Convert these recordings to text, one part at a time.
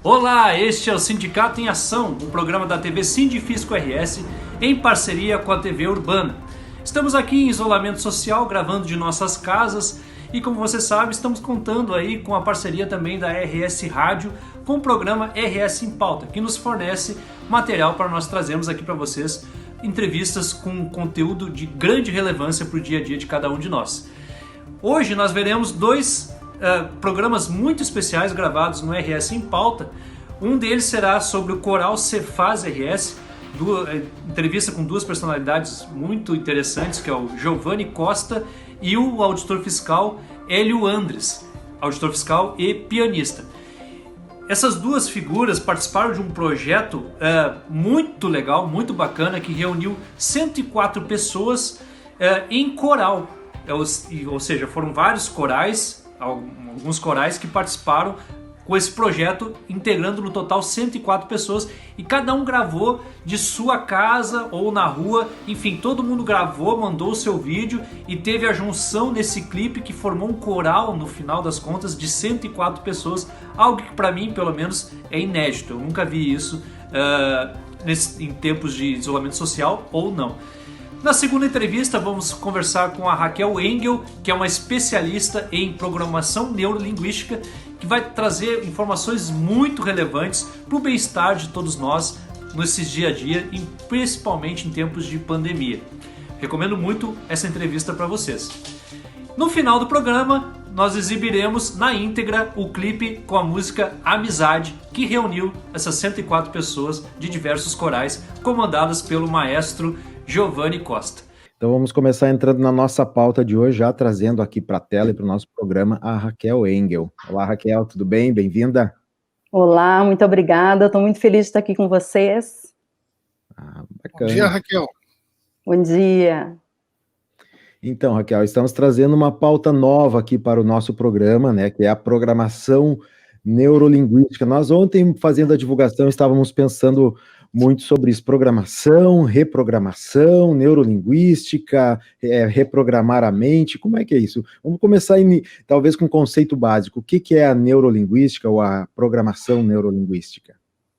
Olá, este é o Sindicato em Ação, um programa da TV Sindifisco RS em parceria com a TV Urbana. Estamos aqui em isolamento social, gravando de nossas casas e, como você sabe, estamos contando aí com a parceria também da RS Rádio com o programa RS em Pauta, que nos fornece material para nós trazermos aqui para vocês entrevistas com conteúdo de grande relevância para o dia a dia de cada um de nós. Hoje nós veremos dois programas muito especiais gravados no RS em Pauta. Um deles será sobre o coral Cefaz RS, entrevista com duas personalidades muito interessantes, que é o Giovanni Costa e o auditor fiscal Hélio Andres, auditor fiscal e pianista. Essas duas figuras participaram de um projeto muito legal, muito bacana, que reuniu 104 pessoas em coral, ou seja, foram vários corais, alguns corais que participaram com esse projeto, integrando no total 104 pessoas, e cada um gravou de sua casa ou na rua, enfim, todo mundo gravou, mandou o seu vídeo e teve a junção nesse clipe que formou um coral, no final das contas, de 104 pessoas, algo que para mim, pelo menos, é inédito. Eu nunca vi isso em tempos de isolamento social ou não. Na segunda entrevista vamos conversar com a Raquel Engel, que é uma especialista em programação neurolinguística, que vai trazer informações muito relevantes para o bem-estar de todos nós nesses dia a dia, e principalmente em tempos de pandemia. Recomendo muito essa entrevista para vocês. No final do programa, nós exibiremos na íntegra o clipe com a música Amizade, que reuniu essas 104 pessoas de diversos corais, comandadas pelo maestro Giovanni Costa. Então vamos começar entrando na nossa pauta de hoje, já trazendo aqui para a tela e para o nosso programa a Raquel Engel. Olá, Raquel, tudo bem? Bem-vinda. Olá, muito obrigada. Estou muito feliz de estar aqui com vocês. Bacana. Bom dia, Raquel. Bom dia. Então, Raquel, estamos trazendo uma pauta nova aqui para o nosso programa, né, que é a programação neurolinguística. Nós ontem, fazendo a divulgação, estávamos pensando muito sobre isso, programação, reprogramação, neurolinguística, reprogramar a mente, como é que é isso? Vamos começar talvez com um conceito básico. O que é a neurolinguística ou a programação neurolinguística?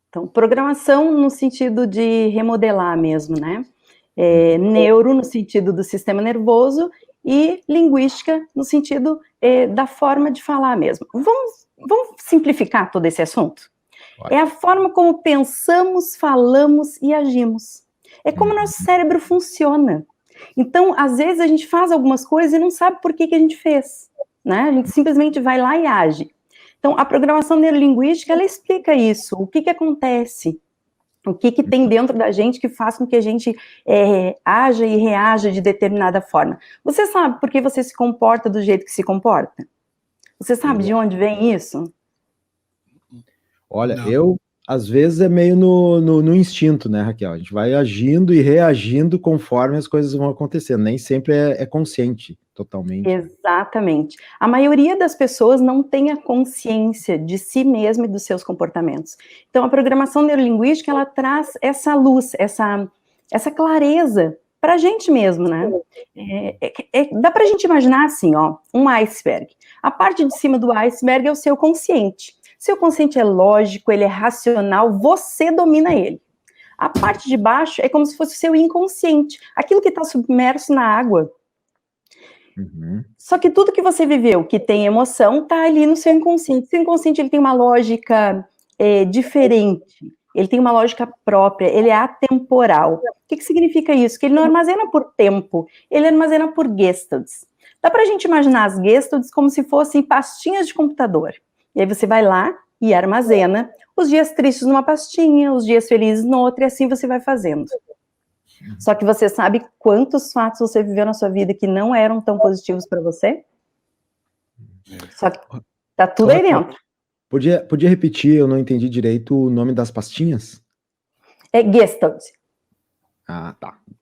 Então, programação no sentido de remodelar mesmo, né? Neuro no sentido do sistema nervoso e linguística no sentido da forma de falar mesmo. Vamos simplificar todo esse assunto? É a forma como pensamos, falamos e agimos. É como nosso cérebro funciona. Então, às vezes a gente faz algumas coisas e não sabe por que a gente fez, né? A gente simplesmente vai lá e age. Então, a programação neurolinguística, ela explica isso, o que acontece, o que tem dentro da gente que faz com que a gente haja e reaja de determinada forma. Você sabe por que você se comporta do jeito que se comporta? Você sabe de onde vem isso? Olha, às vezes é meio no instinto, né, Raquel? A gente vai agindo e reagindo conforme as coisas vão acontecendo, nem sempre é consciente, totalmente. Exatamente. A maioria das pessoas não tem a consciência de si mesma e dos seus comportamentos. Então, a programação neurolinguística, ela traz essa luz, essa clareza para a gente mesmo, né? Dá para a gente imaginar assim, ó, um iceberg. A parte de cima do iceberg é o seu consciente. Seu consciente é lógico, ele é racional, você domina ele. A parte de baixo é como se fosse o seu inconsciente, aquilo que está submerso na água. Só que tudo que você viveu, que tem emoção, está ali no seu inconsciente. Seu inconsciente, ele tem uma lógica diferente, ele tem uma lógica própria, ele é atemporal. O que significa isso? Que ele não armazena por tempo, ele armazena por gestalts. Dá para a gente imaginar as gestalts como se fossem pastinhas de computador. E aí você vai lá e armazena os dias tristes numa pastinha, os dias felizes noutra, e assim você vai fazendo. Só que você sabe quantos fatos você viveu na sua vida que não eram tão positivos para você? Só que tá tudo aí dentro. Podia repetir, eu não entendi direito o nome das pastinhas? É Gestalt. Ah,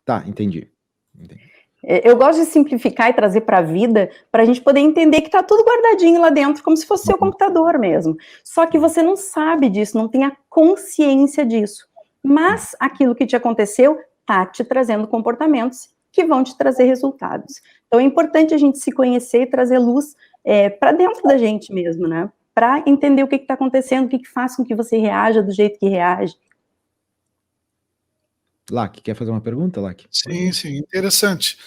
tá, entendi. Eu gosto de simplificar e trazer para a vida, para a gente poder entender que está tudo guardadinho lá dentro, como se fosse seu computador mesmo. Só que você não sabe disso, não tem a consciência disso. Mas aquilo que te aconteceu está te trazendo comportamentos que vão te trazer resultados. Então é importante a gente se conhecer e trazer luz para dentro da gente mesmo, né? para entender o que está acontecendo, o que faz com que você reaja do jeito que reage. Lac, quer fazer uma pergunta, Lac? Sim, sim, interessante.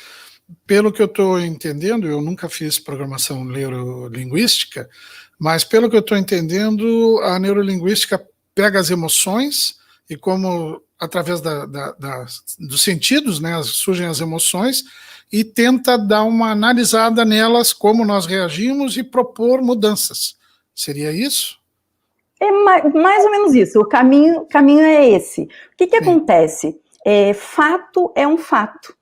Pelo que eu estou entendendo, eu nunca fiz programação neurolinguística, mas pelo que eu estou entendendo, a neurolinguística pega as emoções e como através dos sentidos, né, surgem as emoções e tenta dar uma analisada nelas, como nós reagimos e propor mudanças. Seria isso? É mais ou menos isso, o caminho é esse. O que acontece? Fato é um fato.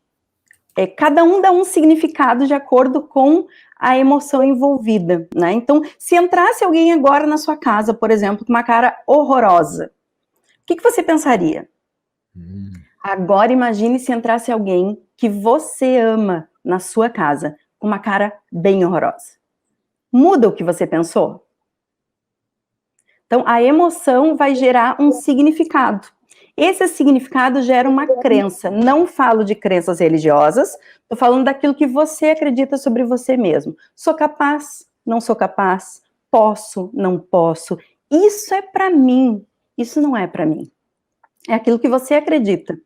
Cada um dá um significado de acordo com a emoção envolvida, né? Então, se entrasse alguém agora na sua casa, por exemplo, com uma cara horrorosa, o que você pensaria? Agora imagine se entrasse alguém que você ama na sua casa, com uma cara bem horrorosa. Muda o que você pensou? Então, a emoção vai gerar um significado. Esse significado gera uma crença. Não falo de crenças religiosas, estou falando daquilo que você acredita sobre você mesmo. Sou capaz, não sou capaz, posso, não posso. Isso é para mim, isso não é para mim. É aquilo que você acredita.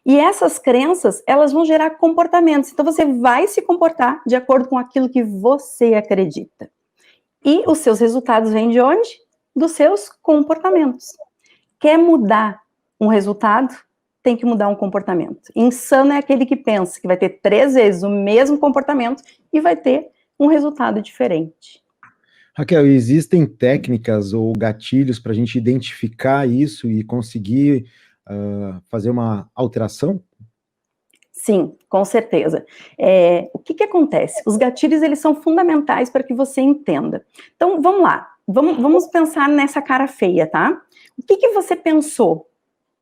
E essas crenças, elas vão gerar comportamentos. Então, você vai se comportar de acordo com aquilo que você acredita. E os seus resultados vêm de onde? Dos seus comportamentos. Quer mudar um resultado, tem que mudar um comportamento. Insano é aquele que pensa que vai ter 3 vezes o mesmo comportamento e vai ter um resultado diferente. Raquel, existem técnicas ou gatilhos para a gente identificar isso e conseguir fazer uma alteração? Sim, com certeza. O que acontece? Os gatilhos, eles são fundamentais para que você entenda. Então, vamos lá. Vamos pensar nessa cara feia, tá? O que você pensou?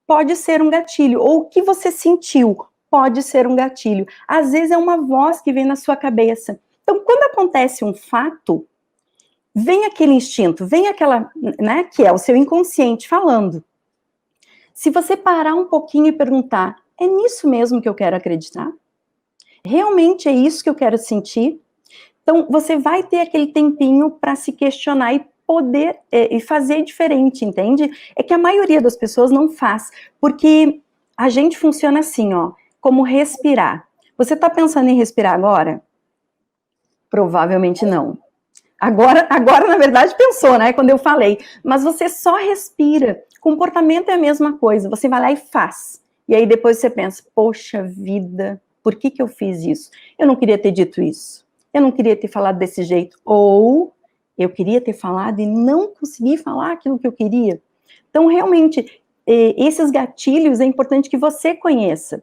Pode ser um gatilho. Ou o que você sentiu? Pode ser um gatilho. Às vezes é uma voz que vem na sua cabeça. Então, quando acontece um fato, vem aquele instinto, vem aquela, né, que é o seu inconsciente falando. Se você parar um pouquinho e perguntar, é nisso mesmo que eu quero acreditar? Realmente é isso que eu quero sentir? Então, você vai ter aquele tempinho para se questionar e poder e fazer diferente, entende? É que a maioria das pessoas não faz, porque a gente funciona assim, ó, como respirar. Você está pensando em respirar agora? Provavelmente não. Agora, na verdade, pensou, né, quando eu falei. Mas você só respira. Comportamento é a mesma coisa. Você vai lá e faz. E aí depois você pensa, poxa vida, por que eu fiz isso? Eu não queria ter dito isso. Eu não queria ter falado desse jeito. Ou eu queria ter falado e não consegui falar aquilo que eu queria. Então, realmente, esses gatilhos é importante que você conheça.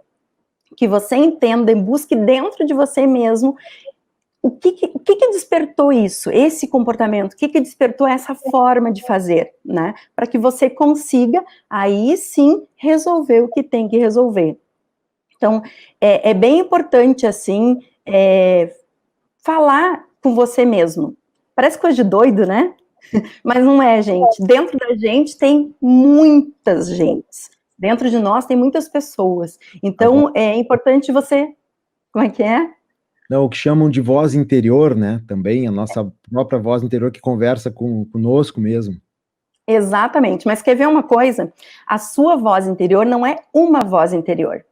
Que você entenda e busque dentro de você mesmo o que despertou isso, esse comportamento, o que despertou essa forma de fazer, né? Para que você consiga, aí sim, resolver o que tem que resolver. Então, é bem importante, assim, falar com você mesmo. Parece coisa de doido, né? Mas não é, gente. Dentro da gente tem muitas gentes. Dentro de nós tem muitas pessoas. Então, é importante você... Como é que é? Não, o que chamam de voz interior, né? Também a nossa própria voz interior que conversa conosco mesmo. Exatamente, mas quer ver uma coisa? A sua voz interior não é uma voz interior,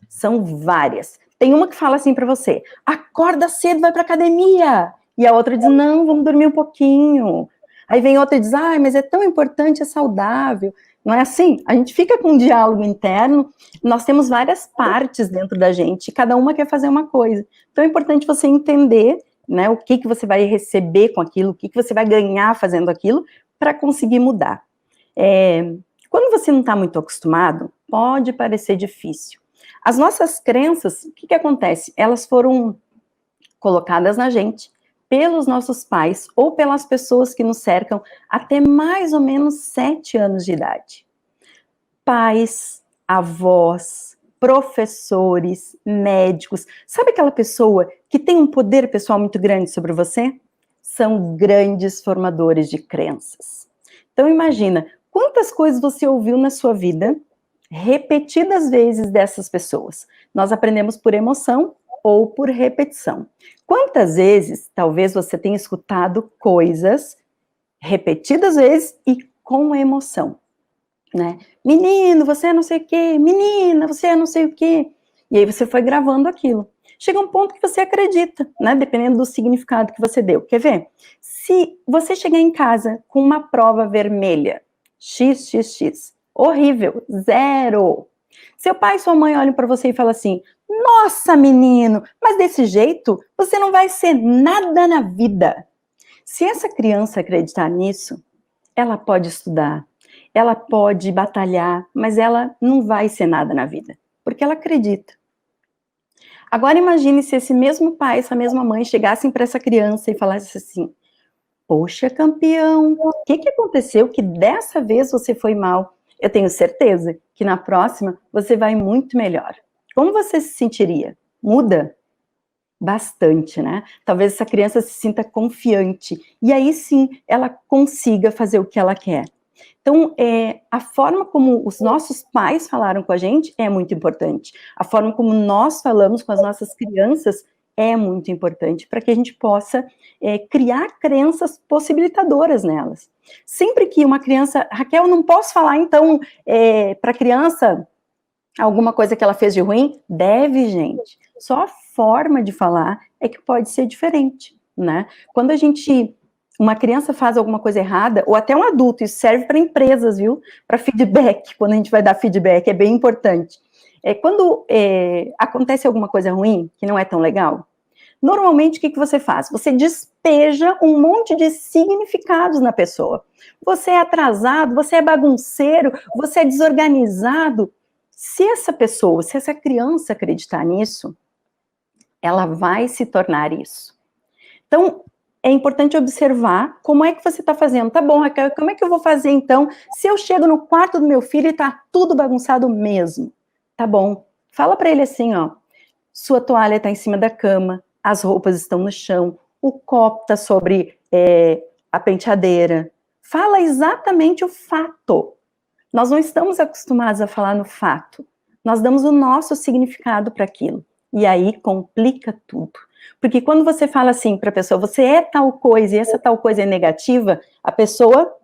são várias. Tem uma que fala assim pra você, acorda cedo, vai pra academia. E a outra diz, não, vamos dormir um pouquinho. Aí vem outra e diz, mas é tão importante, é saudável. Não é assim? A gente fica com um diálogo interno, nós temos várias partes dentro da gente, cada uma quer fazer uma coisa. Então é importante você entender, né, o que você vai receber com aquilo, o que você vai ganhar fazendo aquilo, para conseguir mudar. Quando você não está muito acostumado, pode parecer difícil. As nossas crenças, o que acontece? Elas foram colocadas na gente pelos nossos pais ou pelas pessoas que nos cercam até mais ou menos 7 anos de idade. Pais, avós, professores, médicos. Sabe aquela pessoa que tem um poder pessoal muito grande sobre você? São grandes formadores de crenças. Então imagina, quantas coisas você ouviu na sua vida, repetidas vezes dessas pessoas. Nós aprendemos por emoção ou por repetição. Quantas vezes, talvez você tenha escutado coisas repetidas vezes e com emoção, né? Menino, você é não sei o quê, menina, você é não sei o quê. E aí você foi gravando aquilo. Chega um ponto que você acredita, né? Dependendo do significado que você deu. Quer ver? Se você chegar em casa com uma prova vermelha, XXX, horrível, 0. Seu pai e sua mãe olham para você e falam assim, nossa, menino, mas desse jeito você não vai ser nada na vida. Se essa criança acreditar nisso, ela pode estudar, ela pode batalhar, mas ela não vai ser nada na vida, porque ela acredita. Agora imagine se esse mesmo pai, essa mesma mãe chegassem para essa criança e falassem assim, poxa, campeão, o que aconteceu que dessa vez você foi mal? Eu tenho certeza que na próxima você vai muito melhor. Como você se sentiria? Muda? Bastante, né? Talvez essa criança se sinta confiante e aí sim ela consiga fazer o que ela quer. Então, a forma como os nossos pais falaram com a gente é muito importante. A forma como nós falamos com as nossas crianças é muito importante para que a gente possa criar crenças possibilitadoras nelas. Sempre que uma criança... Raquel, não posso falar, então, para a criança alguma coisa que ela fez de ruim? Deve, gente. Só a forma de falar é que pode ser diferente, né? Quando uma criança faz alguma coisa errada, ou até um adulto, isso serve para empresas, viu? Para feedback, quando a gente vai dar feedback, é bem importante. Quando acontece alguma coisa ruim, que não é tão legal, normalmente o que você faz? Você despeja um monte de significados na pessoa. Você é atrasado, você é bagunceiro, você é desorganizado. Se essa criança acreditar nisso, ela vai se tornar isso. Então, é importante observar como é que você está fazendo. Tá bom, Raquel, como é que eu vou fazer então, se eu chego no quarto do meu filho e está tudo bagunçado mesmo? Tá bom, fala para ele assim, ó, sua toalha está em cima da cama, as roupas estão no chão, o copo está sobre a penteadeira. Fala exatamente o fato. Nós não estamos acostumados a falar no fato. Nós damos o nosso significado para aquilo. E aí complica tudo. Porque quando você fala assim para a pessoa, você é tal coisa e essa tal coisa é negativa, a pessoa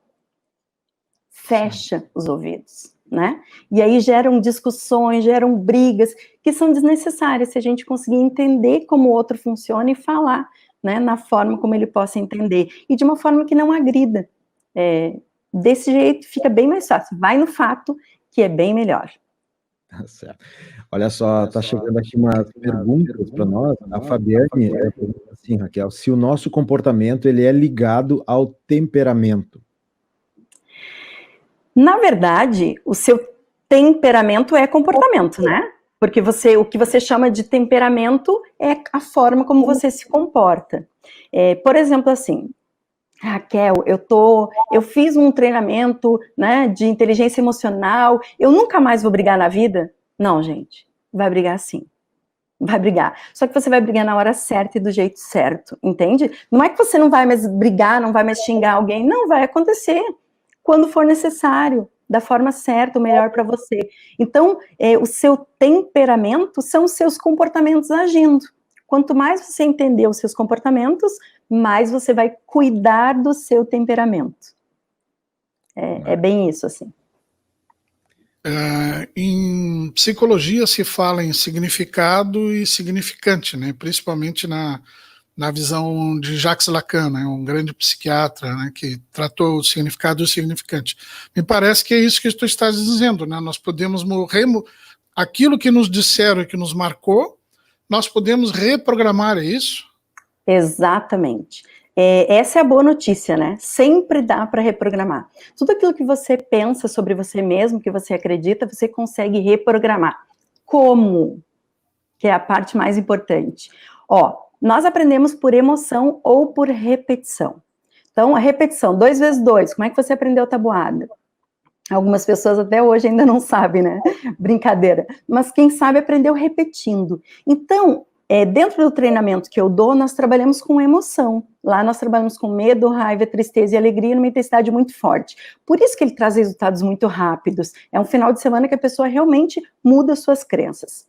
fecha os ouvidos, né? E aí geram discussões, geram brigas que são desnecessárias se a gente conseguir entender como o outro funciona e falar, né, na forma como ele possa entender. E de uma forma que não agrida. Desse jeito fica bem mais fácil. Vai no fato, que é bem melhor. Tá certo. Olha só, tá chegando aqui umas perguntas para nós. A Fabiane pergunta assim, Raquel, se o nosso comportamento ele é ligado ao temperamento. Na verdade, o seu temperamento é comportamento, né? Porque o que você chama de temperamento é a forma como você se comporta. Por exemplo, assim, Raquel, eu fiz um treinamento, né, de inteligência emocional, eu nunca mais vou brigar na vida? Não, gente, vai brigar sim. Vai brigar. Só que você vai brigar na hora certa e do jeito certo, entende? Não é que você não vai mais brigar, não vai mais xingar alguém, não, vai acontecer quando for necessário, da forma certa, o melhor para você. Então, o seu temperamento são os seus comportamentos agindo. Quanto mais você entender os seus comportamentos, mais você vai cuidar do seu temperamento. É bem isso, assim. Em psicologia se fala em significado e significante, né? Principalmente na visão de Jacques Lacan, né? Um grande psiquiatra, né? Que tratou o significado e o significante. Me parece que é isso que tu estás dizendo, né? Nós podemos aquilo que nos disseram e que nos marcou, nós podemos reprogramar, é isso? Exatamente. Essa é a boa notícia, né? Sempre dá para reprogramar. Tudo aquilo que você pensa sobre você mesmo, que você acredita, você consegue reprogramar. Como? Que é a parte mais importante. Nós aprendemos por emoção ou por repetição. Então, a repetição, 2 vezes 2, como é que você aprendeu tabuada? Algumas pessoas até hoje ainda não sabem, né? Brincadeira. Mas quem sabe aprendeu repetindo. Então, dentro do treinamento que eu dou, nós trabalhamos com emoção. Lá nós trabalhamos com medo, raiva, tristeza e alegria numa intensidade muito forte. Por isso que ele traz resultados muito rápidos. É um final de semana que a pessoa realmente muda suas crenças.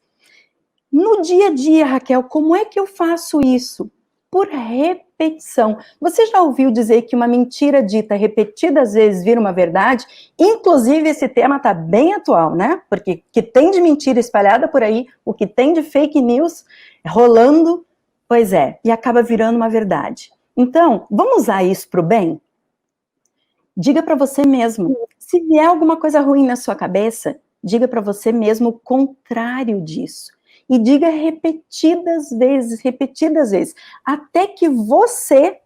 No dia a dia, Raquel, como é que eu faço isso? por repetição. Você já ouviu dizer que uma mentira dita repetidas vezes vira uma verdade? Inclusive, esse tema está bem atual, né? Porque o que tem de mentira espalhada por aí, o que tem de fake news rolando, pois é, e acaba virando uma verdade. Então, vamos usar isso para o bem? Diga para você mesmo. Se vier alguma coisa ruim na sua cabeça, diga para você mesmo o contrário disso. E diga repetidas vezes, até que você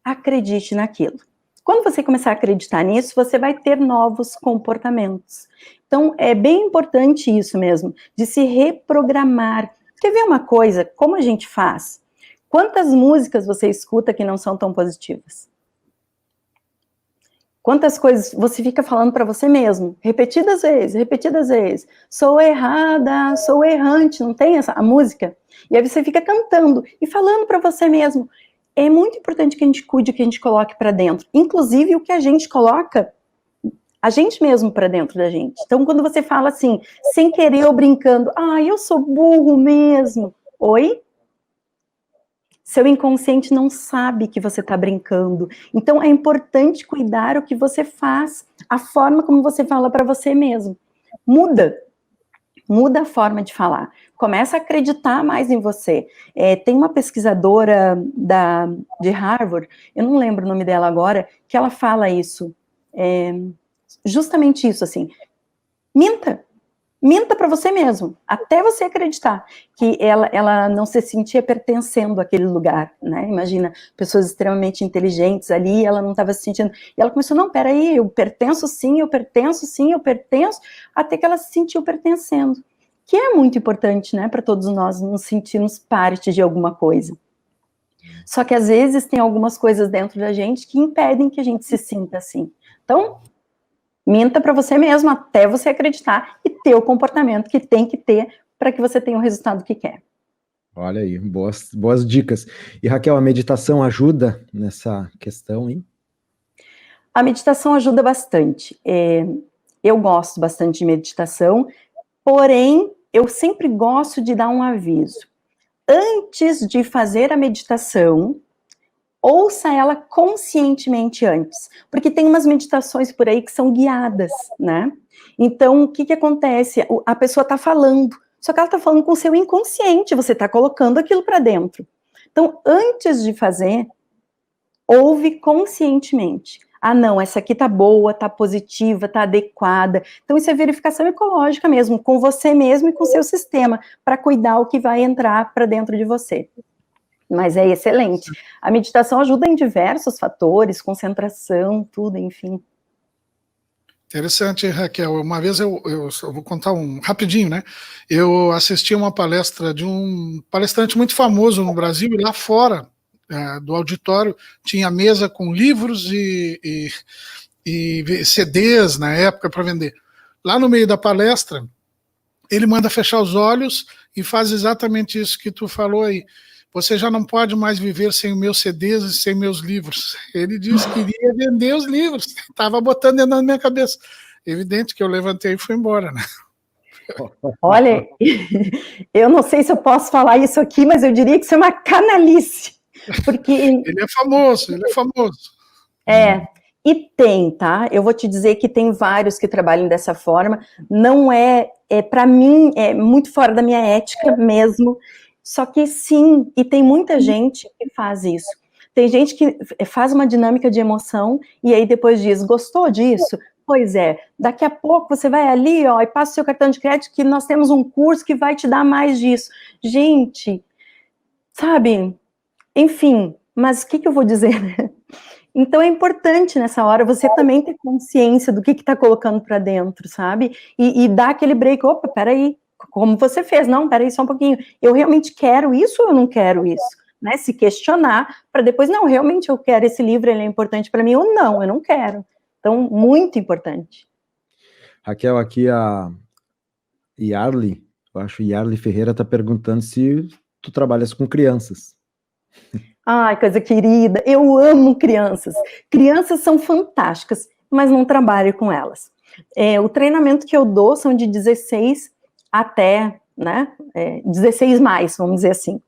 acredite naquilo. Quando você começar a acreditar nisso, você vai ter novos comportamentos. Então, é bem importante isso mesmo, de se reprogramar. Quer ver uma coisa? Como a gente faz? Quantas músicas você escuta que não são tão positivas? Quantas coisas você fica falando para você mesmo, repetidas vezes, sou errada, sou errante, não tem a música? E aí você fica cantando e falando para você mesmo. É muito importante que a gente cuide o que a gente coloque para dentro, inclusive o que a gente coloca, a gente mesmo para dentro da gente. Então, quando você fala assim, sem querer ou brincando, eu sou burro mesmo. Oi? Seu inconsciente não sabe que você está brincando. Então, é importante cuidar o que você faz, a forma como você fala para você mesmo. Muda a forma de falar. Começa a acreditar mais em você. Tem uma pesquisadora de Harvard, eu não lembro o nome dela agora, que ela fala isso. Justamente isso, assim. Minta para você mesmo, até você acreditar que ela não se sentia pertencendo àquele lugar, né? Imagina, pessoas extremamente inteligentes ali, ela não estava se sentindo. E ela começou, não, peraí, eu pertenço sim, até que ela se sentiu pertencendo. Que é muito importante, né, para todos nós nos sentirmos parte de alguma coisa. Só que às vezes tem algumas coisas dentro da gente que impedem que a gente se sinta assim. Então, minta para você mesmo até você acreditar e ter o comportamento que tem que ter para que você tenha o resultado que quer. Olha aí, boas dicas. E Raquel, a meditação ajuda nessa questão, hein? A meditação ajuda bastante. Eu gosto bastante de meditação, porém, eu sempre gosto de dar um aviso. Antes de fazer a meditação, ouça ela conscientemente antes, porque tem umas meditações por aí que são guiadas, né? Então, o que acontece? A pessoa está falando, só que ela está falando com o seu inconsciente, você está colocando aquilo para dentro. Então, antes de fazer, ouve conscientemente. Não, essa aqui tá boa, tá positiva, tá adequada. Então, isso é verificação ecológica mesmo, com você mesmo e com o seu sistema, para cuidar o que vai entrar para dentro de você. Mas é excelente. A meditação ajuda em diversos fatores, concentração, tudo, enfim. Interessante, Raquel. Uma vez eu vou contar rapidinho, né? Eu assisti uma palestra de um palestrante muito famoso no Brasil, e lá fora do auditório tinha mesa com livros e CDs na época para vender. Lá no meio da palestra, ele manda fechar os olhos e faz exatamente isso que tu falou aí. Você já não pode mais viver sem meus CDs e sem meus livros. Ele disse que iria vender os livros. Estava botando dentro da minha cabeça. Evidente que eu levantei e fui embora, né? Olha, eu não sei se eu posso falar isso aqui, mas eu diria que isso é uma canalice. Porque... Ele é famoso. E tem, tá? Eu vou te dizer que tem vários que trabalham dessa forma. Não para mim, é muito fora da minha ética mesmo. Só que sim, e tem muita gente que faz isso. Tem gente que faz uma dinâmica de emoção e aí depois diz, gostou disso? Pois é, daqui a pouco você vai ali, e passa o seu cartão de crédito que nós temos um curso que vai te dar mais disso. Gente, sabe? Enfim, mas o que eu vou dizer, né? Então é importante nessa hora você também ter consciência do que está colocando para dentro, sabe? E dar aquele break, opa, peraí, como você fez, não, peraí só um pouquinho, eu realmente quero isso ou eu não quero isso? Né? Se questionar, para depois, não, realmente eu quero esse livro, ele é importante para mim, ou não, eu não quero. Então, muito importante. Raquel, aqui a Yarli, eu acho que Yarli Ferreira está perguntando se tu trabalhas com crianças. Ai, coisa querida, eu amo crianças. Crianças são fantásticas, mas não trabalho com elas. O treinamento que eu dou são de 16 até, né, 16 mais, vamos dizer assim.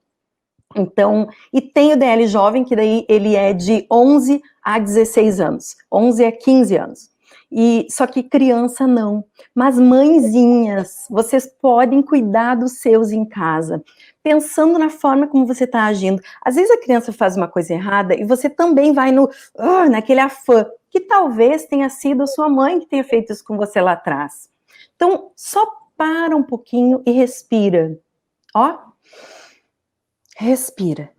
Então, e tem o DL jovem, que daí ele é de 11 a 16 anos, 11 a 15 anos. E só que criança não. Mas mãezinhas, vocês podem cuidar dos seus em casa, pensando na forma como você está agindo. Às vezes a criança faz uma coisa errada e você também vai naquele afã, que talvez tenha sido a sua mãe que tenha feito isso com você lá atrás. Então, só para um pouquinho e respira. Ó, respira.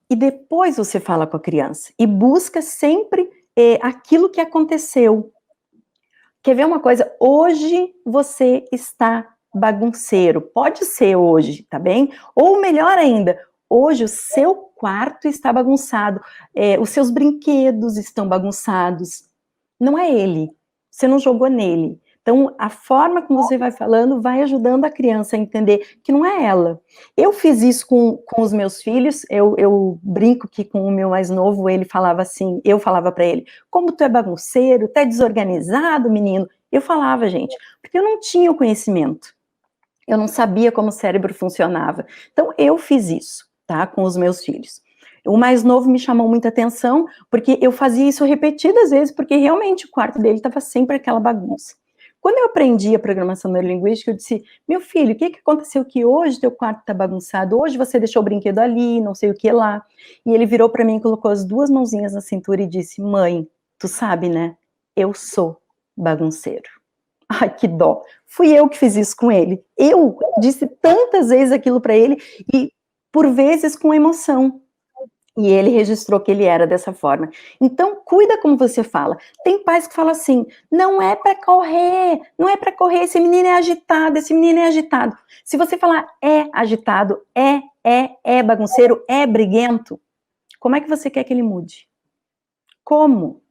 E depois você fala com a criança. E busca sempre aquilo que aconteceu. Quer ver uma coisa? Hoje você está bagunceiro. Pode ser hoje, tá bem? Ou melhor ainda, hoje o seu quarto está bagunçado. Os seus brinquedos estão bagunçados. Não é ele. Você não jogou nele. Então, a forma como você vai falando vai ajudando a criança a entender que não é ela. Eu fiz isso com os meus filhos, eu brinco que com o meu mais novo, ele falava assim, eu falava para ele, como tu é bagunceiro, tu é desorganizado, menino. Eu falava, gente, porque eu não tinha o conhecimento. Eu não sabia como o cérebro funcionava. Então, eu fiz isso, tá, com os meus filhos. O mais novo me chamou muita atenção, porque eu fazia isso repetidas vezes, porque realmente o quarto dele estava sempre aquela bagunça. Quando eu aprendi a programação neurolinguística, eu disse, meu filho, o que aconteceu que hoje teu quarto está bagunçado? Hoje você deixou o brinquedo ali, não sei o que lá. E ele virou para mim, colocou as duas mãozinhas na cintura e disse, mãe, tu sabe, né? Eu sou bagunceiro. Ai, que dó. Fui eu que fiz isso com ele. Eu disse tantas vezes aquilo para ele e, por vezes, com emoção. E ele registrou que ele era dessa forma. Então, cuida como você fala. Tem pais que falam assim, não é para correr, não é para correr, esse menino é agitado, esse menino é agitado. Se você falar é agitado, é bagunceiro, é briguento, como é que você quer que ele mude? Como?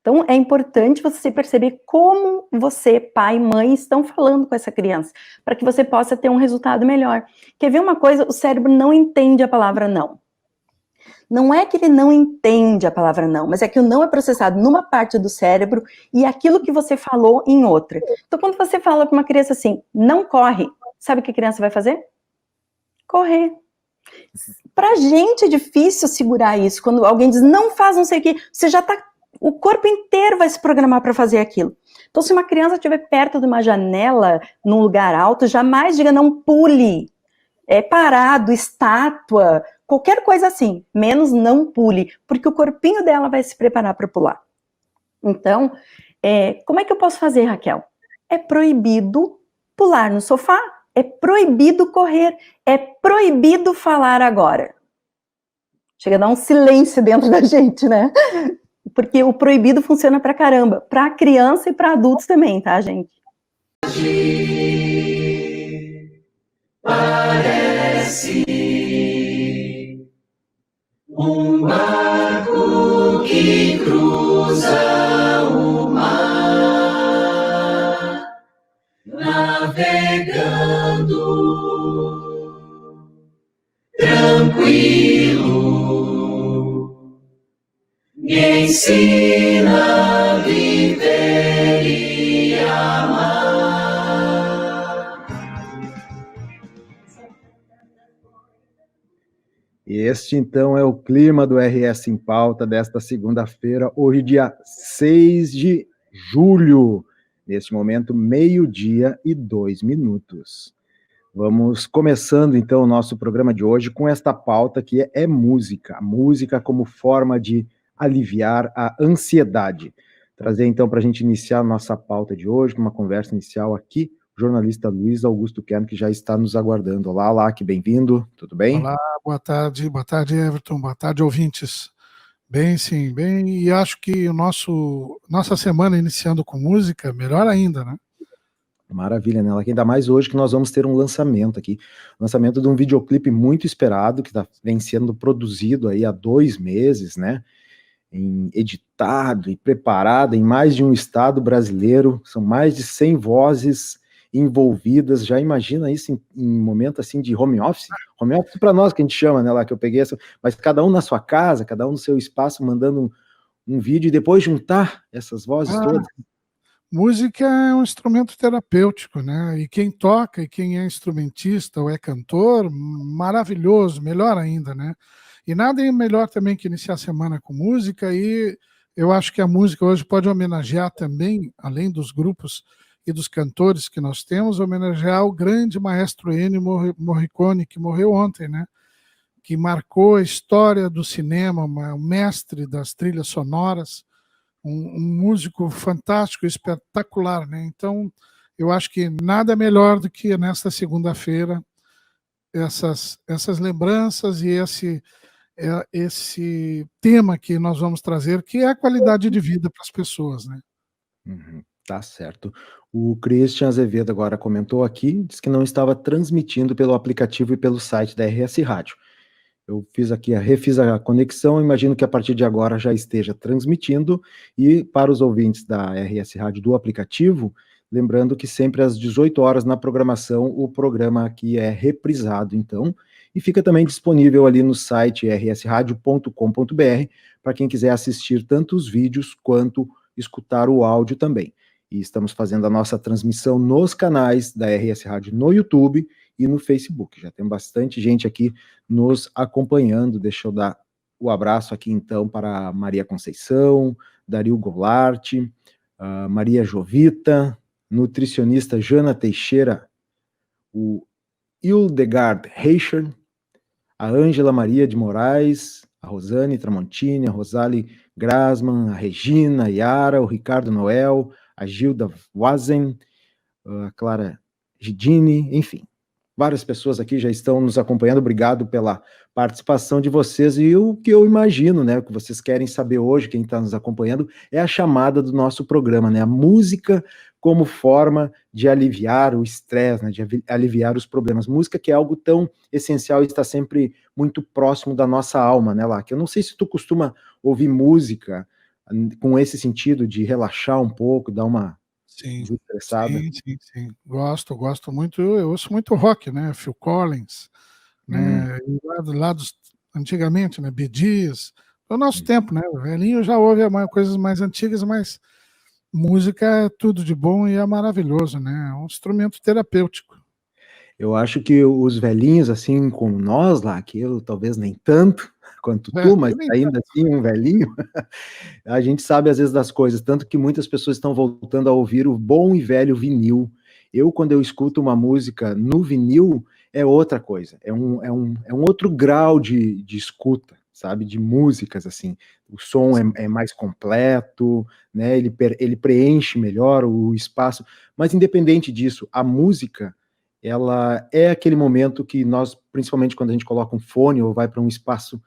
Então, é importante você perceber como você, pai, mãe, estão falando com essa criança, para que você possa ter um resultado melhor. Quer ver uma coisa? O cérebro não entende a palavra não. Não é que ele não entende a palavra não, mas é que o não é processado numa parte do cérebro e aquilo que você falou em outra. Então, quando você fala com uma criança assim, não corre, sabe o que a criança vai fazer? Correr. Pra gente é difícil segurar isso. Quando alguém diz, não faz não sei o que, você já tá, o corpo inteiro vai se programar para fazer aquilo. Então, se uma criança estiver perto de uma janela, num lugar alto, jamais diga não pule. Parado, estátua, qualquer coisa assim, menos não pule, porque o corpinho dela vai se preparar para pular. Então, como é que eu posso fazer, Raquel? É proibido pular no sofá, é proibido correr, é proibido falar agora. Chega a dar um silêncio dentro da gente, né? Porque o proibido funciona pra caramba, pra criança e pra adultos também, tá, gente? Parece um barco que cruza o mar, navegando tranquilo, me ensina a viver e amar. Este, então, é o clima do RS em Pauta desta segunda-feira, hoje, dia 6 de julho. Neste momento, 12:02. Vamos começando, então, o nosso programa de hoje com esta pauta que é música. A música como forma de aliviar a ansiedade. Trazer, então, para a gente iniciar a nossa pauta de hoje, com uma conversa inicial aqui, o jornalista Luiz Augusto Kern, que já está nos aguardando. Olá, que bem-vindo, tudo bem? Olá, boa tarde Everton, boa tarde, ouvintes. Bem, sim, bem, e acho que nossa semana iniciando com música, melhor ainda, né? Maravilha, né? Ainda mais hoje que nós vamos ter um lançamento aqui, lançamento de um videoclipe muito esperado, que vem sendo produzido aí há 2 meses, né? Editado e preparado em mais de um estado brasileiro, são mais de 100 vozes envolvidas. Já imagina isso em momento assim de home office para nós que a gente chama, né, lá que eu peguei essa, mas cada um na sua casa, cada um no seu espaço, mandando um vídeo e depois juntar essas vozes todas. música é um instrumento terapêutico, né? E quem toca e quem é instrumentista ou é cantor, maravilhoso, melhor ainda, né? E nada é melhor também que iniciar a semana com música, e eu acho que a música hoje pode homenagear também, além dos grupos e dos cantores que nós temos, homenagear o grande maestro Ennio Morricone, que morreu ontem, né? Que marcou a história do cinema, um mestre das trilhas sonoras, um músico fantástico, espetacular, né? Então, eu acho que nada melhor do que nesta segunda-feira essas lembranças e esse tema que nós vamos trazer, que é a qualidade de vida para as pessoas, né? Tá certo. O Christian Azevedo agora comentou aqui, diz que não estava transmitindo pelo aplicativo e pelo site da RS Rádio. Eu refiz a conexão, imagino que a partir de agora já esteja transmitindo, e para os ouvintes da RS Rádio do aplicativo, lembrando que sempre às 18 horas na programação, o programa aqui é reprisado, então, e fica também disponível ali no site rsradio.com.br, para quem quiser assistir tanto os vídeos quanto escutar o áudio também. E estamos fazendo a nossa transmissão nos canais da RS Rádio no YouTube e no Facebook. Já tem bastante gente aqui nos acompanhando. Deixa eu dar o abraço aqui, então, para Maria Conceição, Dario Goulart, Maria Jovita, nutricionista Jana Teixeira, o Hildegard Reicher, a Ângela Maria de Moraes, a Rosane Tramontini, a Rosali Grasman, a Regina, a Yara, o Ricardo Noel, a Gilda Wazen, a Clara Gidini, enfim. Várias pessoas aqui já estão nos acompanhando. Obrigado pela participação de vocês. E o que eu imagino, né, o que vocês querem saber hoje, quem está nos acompanhando, é a chamada do nosso programa, né, a música como forma de aliviar o estresse, né, de aliviar os problemas. Música que é algo tão essencial e está sempre muito próximo da nossa alma, né, Lac? Eu não sei se tu costuma ouvir música com esse sentido de relaxar um pouco, dar uma desestressada. Sim. Gosto muito, eu ouço muito rock, né? Phil Collins, né? Antigamente, né? Bee Gees, no nosso tempo, né? O velhinho já ouve coisas mais antigas, mas música é tudo de bom e é maravilhoso, né? É um instrumento terapêutico. Eu acho que os velhinhos, assim como nós lá, que eu talvez nem tanto quanto tu, mas ainda assim um velhinho, a gente sabe às vezes das coisas, tanto que muitas pessoas estão voltando a ouvir o bom e velho vinil. Eu, quando eu escuto uma música no vinil, é outra coisa, é um outro grau de escuta, sabe, de músicas, assim, o som é mais completo, né, ele preenche melhor o espaço, mas independente disso, a música, ela é aquele momento que nós, principalmente quando a gente coloca um fone ou vai para um espaço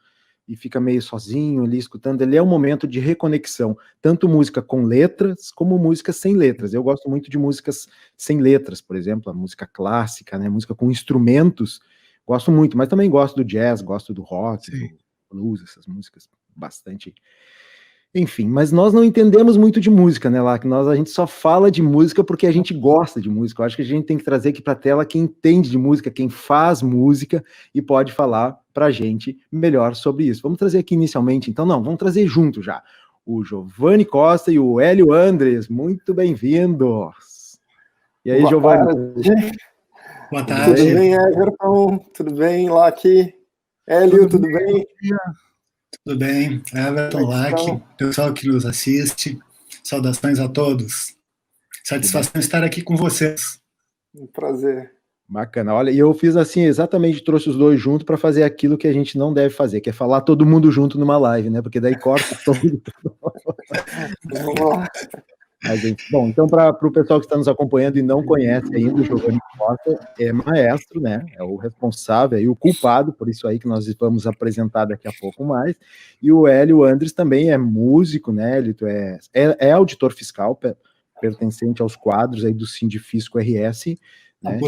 e fica meio sozinho ali escutando, ele é um momento de reconexão, tanto música com letras, como música sem letras. Eu gosto muito de músicas sem letras, por exemplo, a música clássica, né, música com instrumentos, gosto muito, mas também gosto do jazz, gosto do rock, do blues, essas músicas bastante... Enfim, mas nós não entendemos muito de música, né, Lac? A gente só fala de música porque a gente gosta de música. Eu acho que a gente tem que trazer aqui para a tela quem entende de música, quem faz música e pode falar para a gente melhor sobre isso. Vamos trazer aqui inicialmente, então, vamos trazer junto já. O Giovanni Costa e o Hélio Andres, muito bem-vindos. E aí, Giovanni? Boa tarde. Tudo bem, Everton? Tudo bem, Lac? Hélio, tudo bem? Tudo bem, Everton, Lac, pessoal que nos assiste, saudações a todos. Satisfação estar aqui com vocês. Um prazer. Bacana, olha, e eu fiz assim, exatamente, trouxe os dois juntos para fazer aquilo que a gente não deve fazer, que é falar todo mundo junto numa live, né, porque daí corta todo. Vamos lá. Bom, então para o pessoal que está nos acompanhando e não conhece ainda, o Giovanni Costa é maestro, né, é o responsável e o culpado, por isso aí que nós vamos apresentar daqui a pouco mais, e o Hélio Andres também é músico, né, ele é auditor fiscal, pertencente aos quadros aí do Sindifisco RS, né?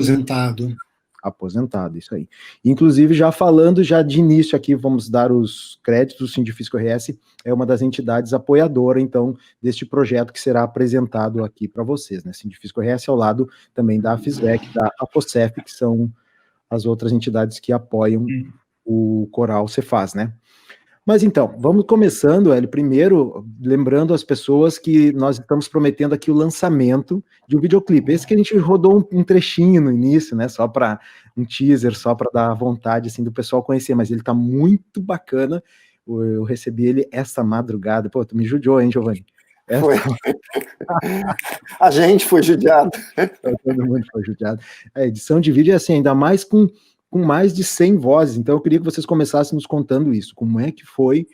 Aposentado, isso aí. Inclusive, já falando já de início aqui, vamos dar os créditos, o Sindifisco RS é uma das entidades apoiadoras, então, deste projeto que será apresentado aqui para vocês, né? Sindifisco RS ao lado também da AFISVEC, da APOCEF, que são as outras entidades que apoiam o Coral Cefaz, né? Mas então, vamos começando, Hélio, primeiro, lembrando as pessoas que nós estamos prometendo aqui o lançamento de um videoclipe. Esse que a gente rodou um trechinho no início, né, só para um teaser, só para dar vontade, assim, do pessoal conhecer, mas ele tá muito bacana. Eu recebi ele essa madrugada. Pô, tu me judiou, hein, Giovanni? Foi. A gente foi judiado. Todo mundo foi judiado. A edição de vídeo é assim, ainda mais com mais de 100 vozes. Então eu queria que vocês começassem nos contando isso. Como é que foi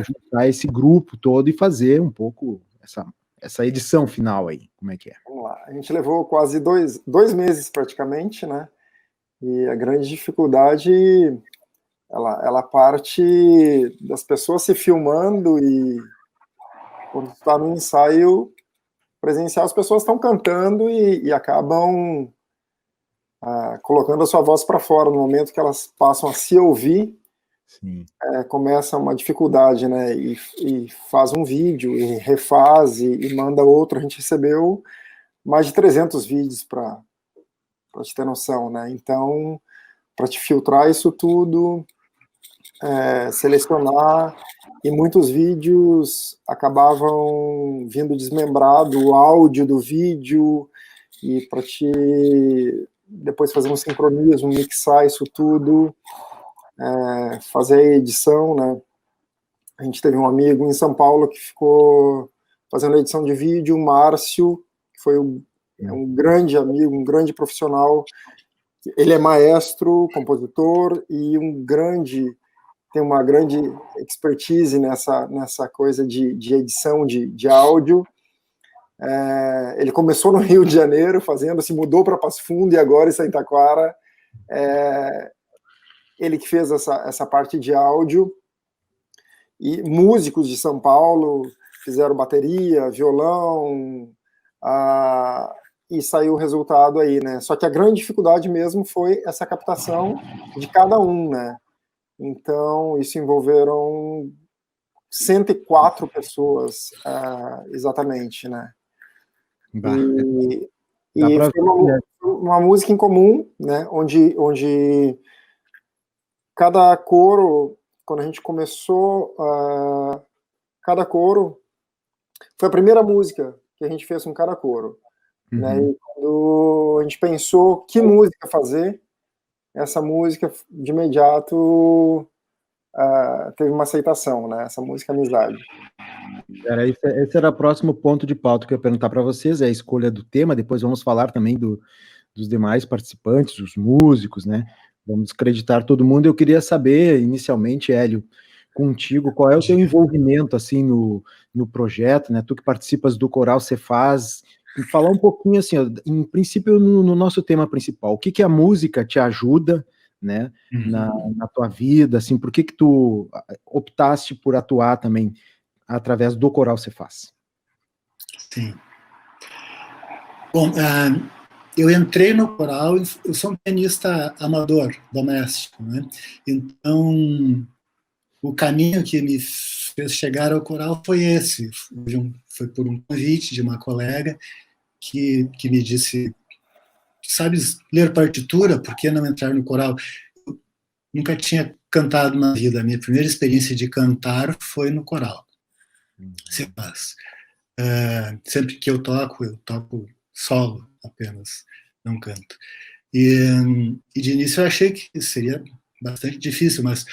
juntar esse grupo todo e fazer um pouco essa edição final aí? Como é que é? Vamos lá. A gente levou quase dois meses praticamente, né? E a grande dificuldade, ela parte das pessoas se filmando e quando está no ensaio presencial, as pessoas estão cantando e acabam colocando a sua voz para fora. No momento que elas passam a se ouvir, começa uma dificuldade, né? E faz um vídeo, e refaz, e manda outro. A gente recebeu mais de 300 vídeos para te ter noção, né? Então, para te filtrar isso tudo, selecionar, e muitos vídeos acabavam vindo desmembrado, o áudio do vídeo, e para te depois fazer um sincronismo, mixar isso tudo, fazer a edição, né? A gente teve um amigo em São Paulo que ficou fazendo a edição de vídeo, o Márcio, que foi um grande amigo, um grande profissional. Ele é maestro, compositor e tem uma grande expertise nessa coisa de edição de áudio. Ele começou no Rio de Janeiro fazendo, se mudou para Passo Fundo e agora em Itaquara. Ele que fez essa parte de áudio. E músicos de São Paulo fizeram bateria, violão, e saiu o resultado aí, né? Só que a grande dificuldade mesmo foi essa captação de cada um, né? Então, isso envolveram 104 pessoas, exatamente, né? E foi uma música em comum, né? Onde cada coro, quando a gente começou, cada coro foi a primeira música que a gente fez com cada coro. Né? E quando a gente pensou que música fazer, essa música de imediato teve uma aceitação, né? Essa música Amizade. Esse era o próximo ponto de pauta que eu ia perguntar para vocês, é a escolha do tema. Depois vamos falar também dos demais participantes, os músicos, né? Vamos acreditar todo mundo. Eu queria saber, inicialmente, Hélio, contigo, qual é o teu envolvimento assim no projeto, né? Tu que participas do coral Cefaz, e falar um pouquinho assim, ó, em princípio no nosso tema principal, o que a música te ajuda, né, na tua vida, assim, por que tu optaste por atuar também através do coral Cefaz? Sim. Bom, eu entrei no coral, eu sou um pianista amador, doméstico, né? Então, o caminho que me fez chegar ao coral foi esse. Foi por um convite de uma colega que me disse: sabes ler partitura, por que não entrar no coral? Eu nunca tinha cantado na vida. A minha primeira experiência de cantar foi no coral. Sempre que eu toco solo apenas, não canto. E de início eu achei que seria bastante difícil, mas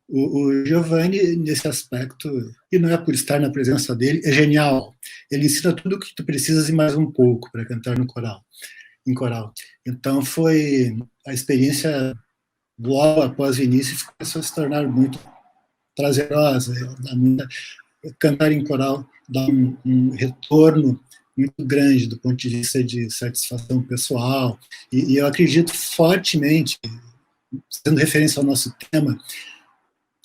o Giovanni, nesse aspecto, e não é por estar na presença dele, é genial. Ele ensina tudo o que tu precisas e mais um pouco para cantar em coral. Então foi a experiência logo após o início, começou a se tornar muito prazerosa. Cantar em coral dá um retorno muito grande do ponto de vista de satisfação pessoal, e eu acredito fortemente, sendo referência ao nosso tema,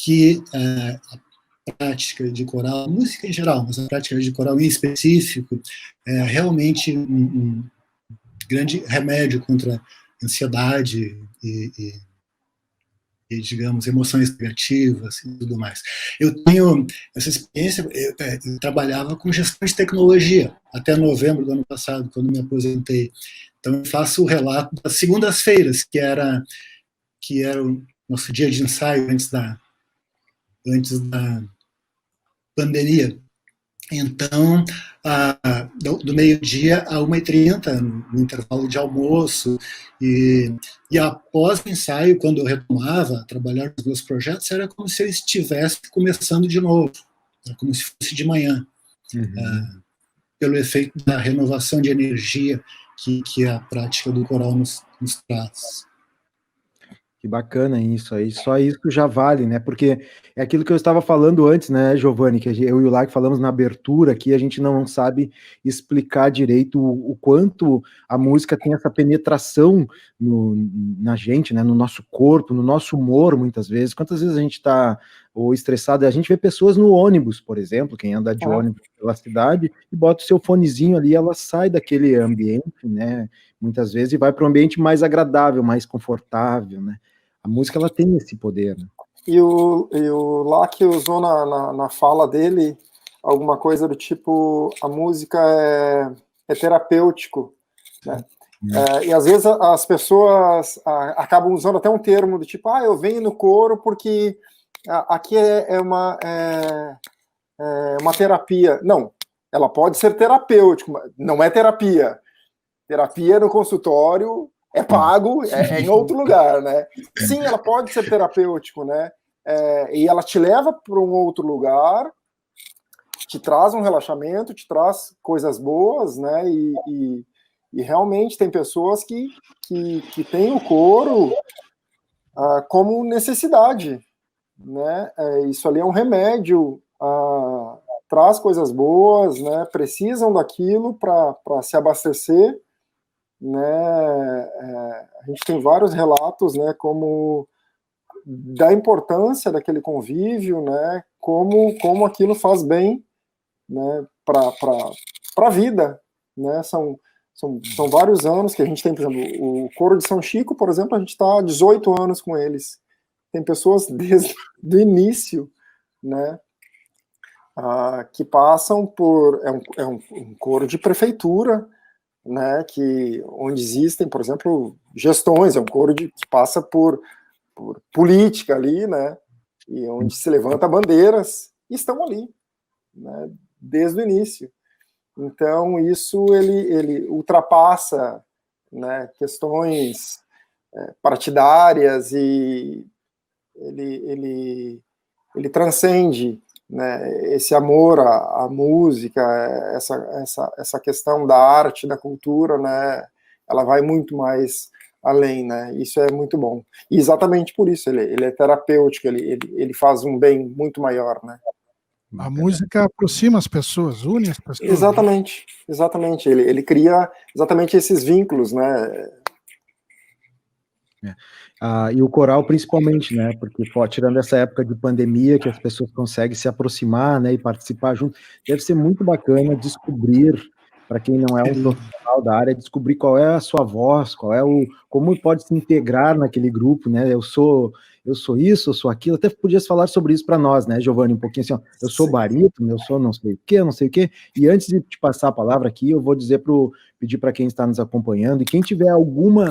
que a prática de coral, música em geral, mas a prática de coral em específico, é realmente um grande remédio contra a ansiedade e, digamos, emoções negativas e tudo mais. Eu tenho essa experiência, eu trabalhava com gestão de tecnologia até novembro do ano passado, quando me aposentei. Então, eu faço o relato das segundas-feiras, que era o nosso dia de ensaio antes antes da pandemia. Então, do meio-dia a 1h30, no intervalo de almoço, e após o ensaio, quando eu retomava a trabalhar nos meus projetos, era como se eu estivesse começando de novo, era como se fosse de manhã, pelo efeito da renovação de energia que a prática do coral nos traz. Que bacana isso aí, só isso já vale, né? Porque é aquilo que eu estava falando antes, né, Giovanni, que eu e o Lac falamos na abertura aqui, a gente não sabe explicar direito o quanto a música tem essa penetração na gente, né, no nosso corpo, no nosso humor, muitas vezes. Quantas vezes a gente está ou estressado, a gente vê pessoas no ônibus, por exemplo, quem anda de ônibus pela cidade, e bota o seu fonezinho ali, ela sai daquele ambiente, né, muitas vezes, e vai para um ambiente mais agradável, mais confortável, né? A música, ela tem esse poder, né? E o Lac usou na fala dele alguma coisa do tipo, a música é terapêutico, né? E às vezes as pessoas acabam usando até um termo do tipo, eu venho no coro porque aqui é uma terapia. Não, ela pode ser terapêutico, mas não é terapia. Terapia no consultório é pago, é em outro lugar, né? Sim, ela pode ser terapêutico, né? E ela te leva para um outro lugar, te traz um relaxamento, te traz coisas boas, né? E realmente tem pessoas que têm o coro como necessidade, né? Isso ali é um remédio, traz coisas boas, né? Precisam daquilo para se abastecer, né? A gente tem vários relatos, né, como da importância daquele convívio, né, como aquilo faz bem, né, para a vida, né? São vários anos que a gente tem, por exemplo, o Coro de São Chico, por exemplo, a gente está há 18 anos com eles. Tem pessoas desde o início, né, que passam por... É um coro de prefeitura, né, onde existem, por exemplo, gestões, é um coro que passa por política ali, né, e onde se levanta bandeiras, e estão ali, né, desde o início. Então, isso ele ultrapassa, né, questões partidárias, e ele transcende, né, esse amor à música, essa questão da arte, da cultura, né, ela vai muito mais além, né, isso é muito bom. E exatamente por isso, ele é terapêutico, ele faz um bem muito maior, né. A música aproxima as pessoas, une as pessoas. Exatamente, ele cria exatamente esses vínculos, né. E o coral principalmente, né, porque tirando essa época de pandemia, que as pessoas conseguem se aproximar, né, e participar junto, deve ser muito bacana descobrir, para quem não é um profissional da área, descobrir qual é a sua voz, como pode se integrar naquele grupo, né, eu sou isso, eu sou aquilo, até podias falar sobre isso para nós, né, Giovanni, um pouquinho assim, eu sou barítono, eu sou não sei o quê, e antes de te passar a palavra aqui, eu vou pedir para quem está nos acompanhando, e quem tiver alguma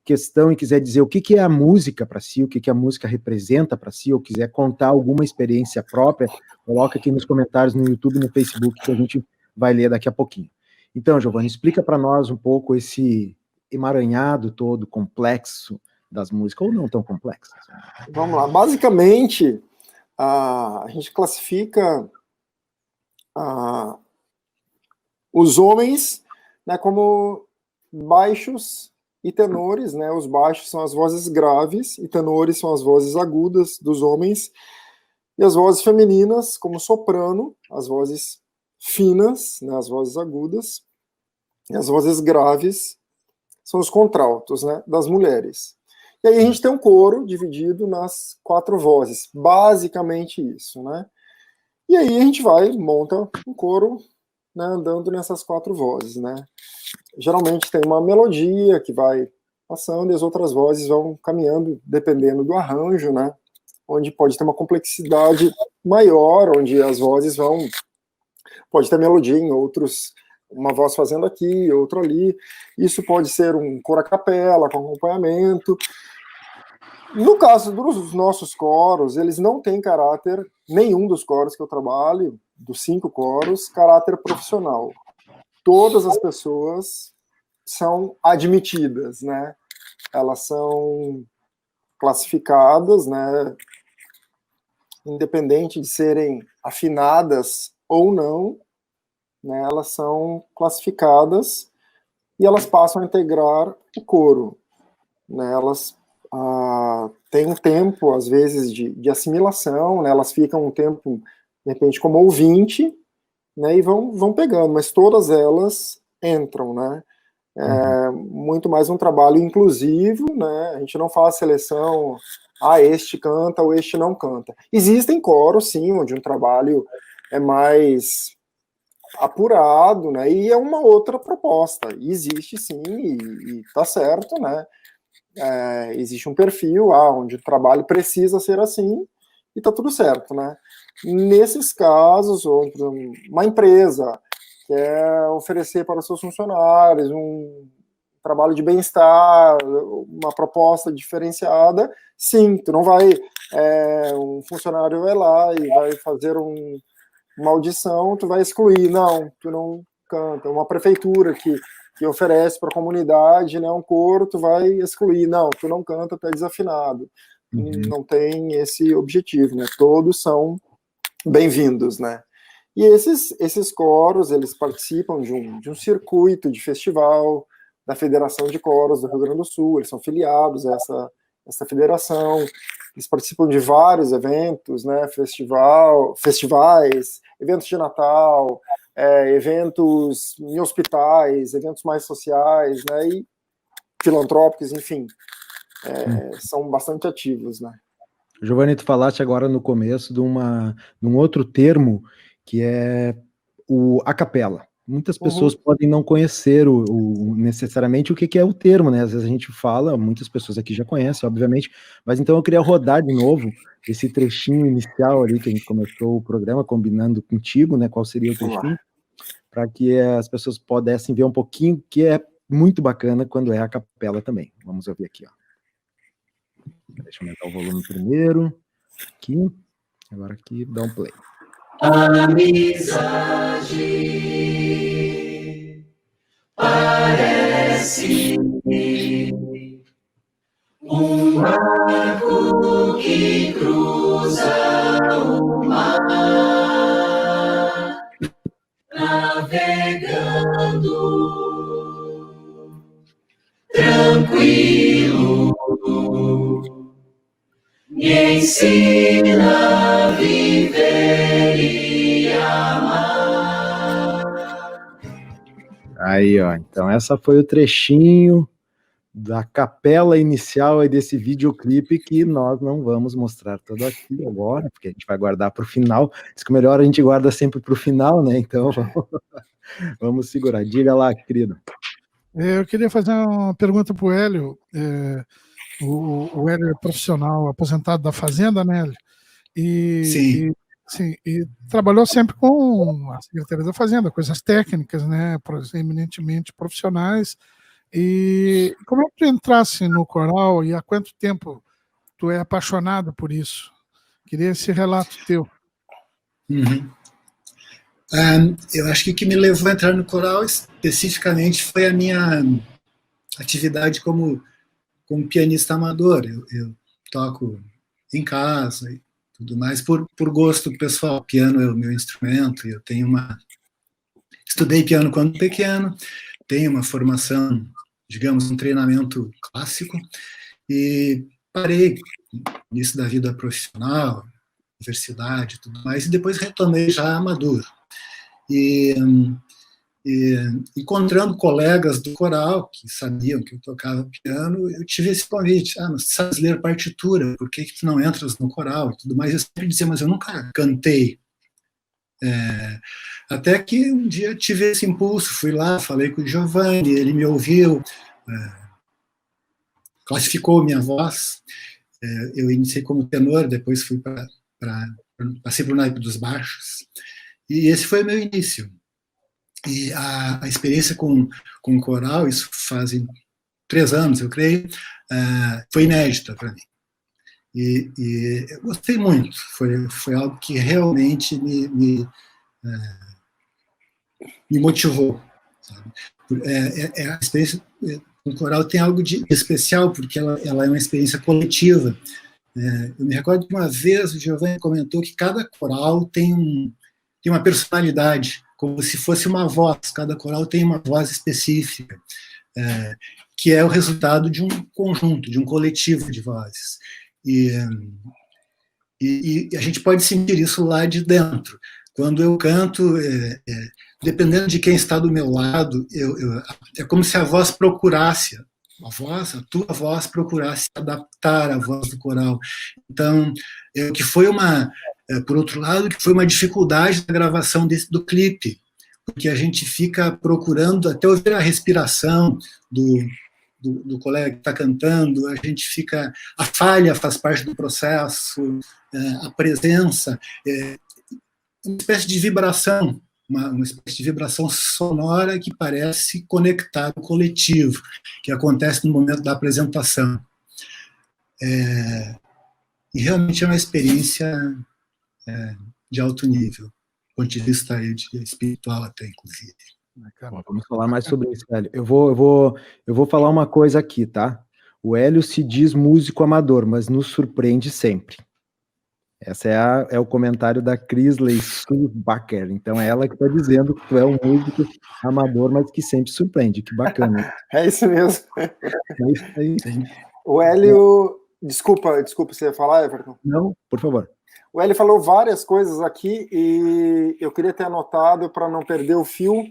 questão e quiser dizer o que é a música para si, o que a música representa para si, ou quiser contar alguma experiência própria, coloca aqui nos comentários no YouTube e no Facebook, que a gente vai ler daqui a pouquinho. Então, Giovanni, explica para nós um pouco esse emaranhado todo, complexo das músicas, ou não tão complexo. Vamos lá. Basicamente, a gente classifica os homens, né, como baixos e tenores, né? Os baixos são as vozes graves e tenores são as vozes agudas dos homens, e as vozes femininas, como soprano, as vozes finas, né? As vozes agudas, e as vozes graves são os contraltos, né? Das mulheres. E aí a gente tem um coro dividido nas 4 vozes, basicamente isso, né? E aí a gente monta um coro, né, andando nessas 4 vozes, né? Geralmente tem uma melodia que vai passando e as outras vozes vão caminhando dependendo do arranjo, né? Onde pode ter uma complexidade maior, onde as vozes pode ter melodia em outros, uma voz fazendo aqui, outra ali. Isso pode ser um coro a capela com acompanhamento. No caso dos nossos coros, eles não têm caráter, nenhum dos coros que eu trabalho, dos 5 coros, caráter profissional. Todas as pessoas são admitidas, né? Elas são classificadas, né? Independente de serem afinadas ou não, né? Elas são classificadas e elas passam a integrar o coro, né? Elas têm um tempo, às vezes, de assimilação, né? Elas ficam um tempo, de repente, como ouvinte, né? E vão pegando, mas todas elas entram, né? Muito mais um trabalho inclusivo, né? A gente não faz seleção, este canta ou este não canta. Existem coros, sim, onde um trabalho é mais apurado, né? E é uma outra proposta. Existe, sim, e tá certo, né? Existe um perfil onde o trabalho precisa ser assim e tá tudo certo, né? Nesses casos, onde uma empresa quer oferecer para os seus funcionários um trabalho de bem-estar, uma proposta diferenciada, sim, tu não vai, um funcionário vai lá e vai fazer uma audição, tu vai excluir, não, tu não canta. Uma prefeitura que oferece para a comunidade, né, um coro, tu vai excluir, não, tu não canta, tu é desafinado. Não tem esse objetivo, né? Todos são bem-vindos, né? E esses coros, eles participam de um circuito de festival da Federação de Coros do Rio Grande do Sul, eles são filiados a essa federação, eles participam de vários eventos, né? Festivais, eventos de Natal, eventos em hospitais, eventos mais sociais, né? E filantrópicos, enfim, são bastante ativos, né? Giovanni, tu falaste agora no começo de um outro termo que é a capela. Muitas pessoas podem não conhecer necessariamente o que é o termo, né? Às vezes a gente fala, muitas pessoas aqui já conhecem, obviamente, mas então eu queria rodar de novo esse trechinho inicial ali que a gente começou o programa, combinando contigo, né? Qual seria o trechinho, para que as pessoas pudessem ver um pouquinho, que é muito bacana quando é a capela também. Vamos ouvir aqui, ó. Deixa eu aumentar o volume primeiro. Aqui. Agora aqui, dá um play. Amizade parece um barco que cruza o mar, navegando tranquilo. Me ensina a viver e amar. Aí, ó. Então, essa foi o trechinho da capela inicial aí desse videoclipe que nós não vamos mostrar todo aqui agora, porque a gente vai guardar para o final. Diz que o melhor a gente guarda sempre para o final, né? Então, vamos segurar. Diga lá, querido. Eu queria fazer uma pergunta para o Hélio. O Hélio é profissional aposentado da Fazenda, né, Hélio? Sim. E trabalhou sempre com a Secretaria da Fazenda, coisas técnicas, né, eminentemente profissionais. E como é que tu entrasse no coral e há quanto tempo tu é apaixonado por isso? Queria esse relato teu. Eu acho que o que me levou a entrar no coral especificamente foi a minha atividade como pianista amador. Eu toco em casa e tudo mais, por gosto pessoal. Piano é o meu instrumento, eu tenho estudei piano quando pequeno, tenho uma formação, digamos, um treinamento clássico, e parei no início da vida profissional, universidade e tudo mais, e depois retomei já maduro. E encontrando colegas do coral que sabiam que eu tocava piano, eu tive esse convite: mas tu sabes ler partitura, por que tu não entras no coral e tudo mais? Eu sempre dizia, mas eu nunca cantei. Até que um dia tive esse impulso, fui lá, falei com o Giovanni, ele me ouviu, classificou minha voz. Eu iniciei como tenor, depois passei para o naipe dos baixos, e esse foi o meu início. E a experiência com o coral, isso fazem 3 anos, eu creio, foi inédita para mim. E eu gostei muito, foi algo que realmente me motivou, sabe? A experiência com coral tem algo de especial, porque ela é uma experiência coletiva. Eu me recordo de uma vez o Giovanni comentou que cada coral tem uma personalidade, como se fosse uma voz, cada coral tem uma voz específica, que é o resultado de um conjunto, de um coletivo de vozes. E a gente pode sentir isso lá de dentro. Quando eu canto, dependendo de quem está do meu lado, é como se a voz procurasse, a tua voz procurasse adaptar a voz do coral. Então, que foi por outro lado, que foi uma dificuldade na gravação do clipe, porque a gente fica procurando até ouvir a respiração do colega que está cantando, a falha faz parte do processo, a presença, uma espécie de vibração, uma espécie de vibração sonora que parece conectar o coletivo, que acontece no momento da apresentação. E realmente é uma experiência de alto nível, do ponto de vista espiritual até, inclusive. Bom, vamos falar mais sobre isso, Hélio. Eu vou falar uma coisa aqui, tá? O Hélio se diz músico amador, mas nos surpreende sempre. Esse é o comentário da Crisley Stuhlbacher. Então, é ela que está dizendo que tu é um músico amador, mas que sempre surpreende. Que bacana. É isso mesmo. É isso aí. O Hélio... Desculpa, você ia falar, Everton? Não, por favor. O Hélio falou várias coisas aqui e eu queria ter anotado para não perder o fio.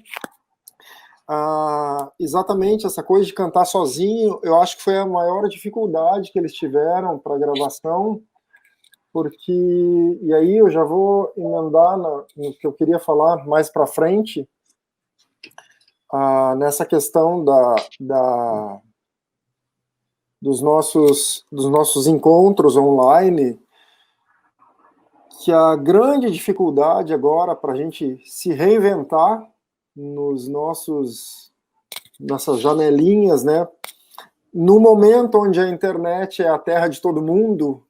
Exatamente essa coisa de cantar sozinho, eu acho que foi a maior dificuldade que eles tiveram para a gravação, porque, e aí eu já vou emendar no que eu queria falar mais para frente, nessa questão dos nossos encontros online, que a grande dificuldade agora para a gente se reinventar nossas janelinhas, né? No momento onde a internet é a terra de todo mundo,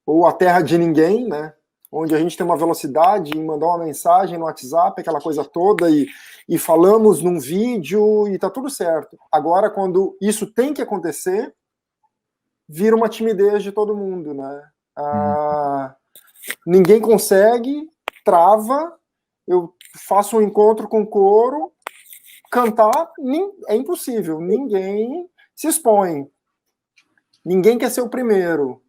ou a terra de ninguém, né? Onde a gente tem uma velocidade em mandar uma mensagem no WhatsApp, aquela coisa toda, e falamos num vídeo e tá tudo certo. Agora, quando isso tem que acontecer, vira uma timidez de todo mundo, né? Ninguém consegue, trava, eu faço um encontro com coro, cantar é impossível, ninguém se expõe, ninguém quer ser o primeiro,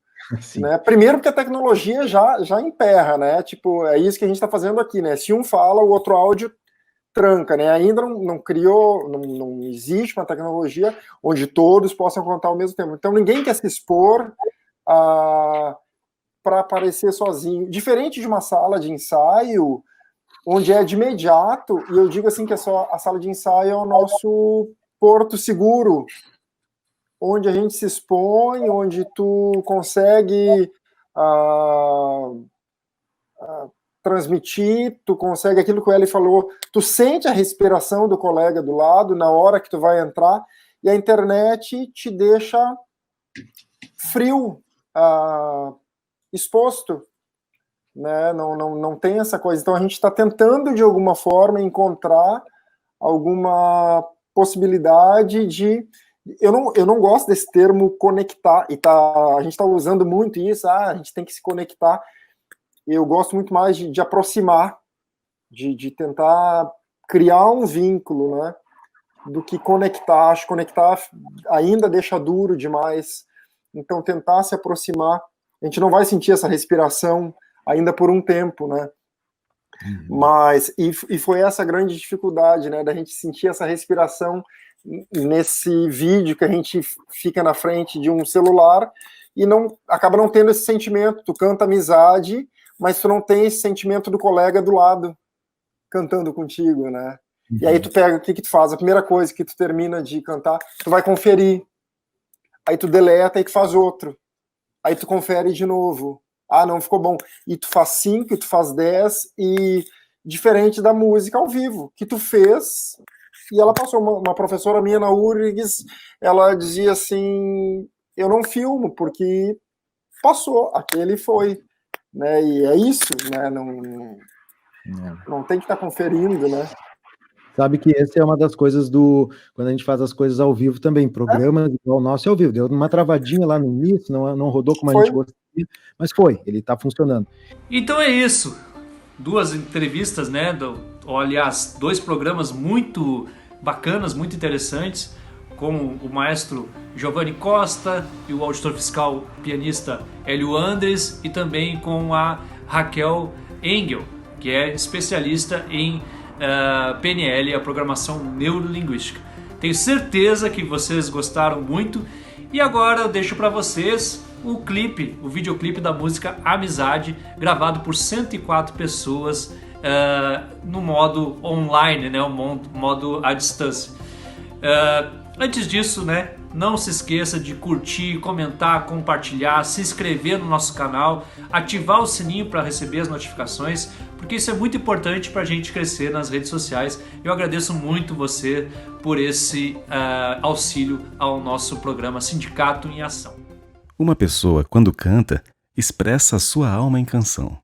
né? Primeiro porque a tecnologia já emperra, né? Tipo, é isso que a gente está fazendo aqui, né? Se um fala, o outro áudio tranca, né? Ainda não existe uma tecnologia onde todos possam cantar ao mesmo tempo, então ninguém quer se expor para aparecer sozinho, diferente de uma sala de ensaio, onde é de imediato, e eu digo assim que a sala de ensaio é o nosso porto seguro, onde a gente se expõe, onde tu consegue transmitir, tu consegue aquilo que o Eli falou, tu sente a respiração do colega do lado na hora que tu vai entrar, e a internet te deixa frio, exposto, né? Não tem essa coisa. Então a gente está tentando de alguma forma encontrar alguma possibilidade de... Eu não gosto desse termo conectar, e a gente está usando muito isso, a gente tem que se conectar. Eu gosto muito mais de aproximar, de tentar criar um vínculo, né? Do que conectar. Acho que conectar ainda deixa duro demais. Então tentar se aproximar. A gente não vai sentir essa respiração ainda por um tempo, né? Mas, e foi essa a grande dificuldade, né, da gente sentir essa respiração nesse vídeo que a gente fica na frente de um celular e acaba não tendo esse sentimento. Tu canta amizade, mas tu não tem esse sentimento do colega do lado cantando contigo, né? E aí tu pega, o que tu faz? A primeira coisa que tu termina de cantar, tu vai conferir. Aí tu deleta e tu faz outro. Aí tu confere de novo. Não ficou bom. E tu faz 5, tu faz 10, e diferente da música ao vivo, que tu fez, e ela passou, uma professora minha na URGS, ela dizia assim, eu não filmo, porque passou, aquele foi, né? E é isso, né? Não tem que estar conferindo, né? Sabe que essa é uma das coisas quando a gente faz as coisas ao vivo também, programa igual o nosso é ao vivo. Deu uma travadinha lá no início, não rodou como a gente gostaria, mas ele está funcionando. Então é isso. 2 entrevistas, né? Ou, aliás, 2 programas muito bacanas, muito interessantes, com o maestro Giovanni Costa e o auditor fiscal pianista Hélio Andres, e também com a Raquel Engel, que é especialista em PNL, a programação neurolinguística. Tenho certeza que vocês gostaram muito, e agora eu deixo para vocês o videoclipe da música Amizade, gravado por 104 pessoas no modo online, né, o modo à distância. Antes disso, né, não se esqueça de curtir, comentar, compartilhar, se inscrever no nosso canal, ativar o sininho para receber as notificações, porque isso é muito importante para a gente crescer nas redes sociais. Eu agradeço muito você por esse auxílio ao nosso programa Sindicato em Ação. Uma pessoa, quando canta, expressa a sua alma em canção.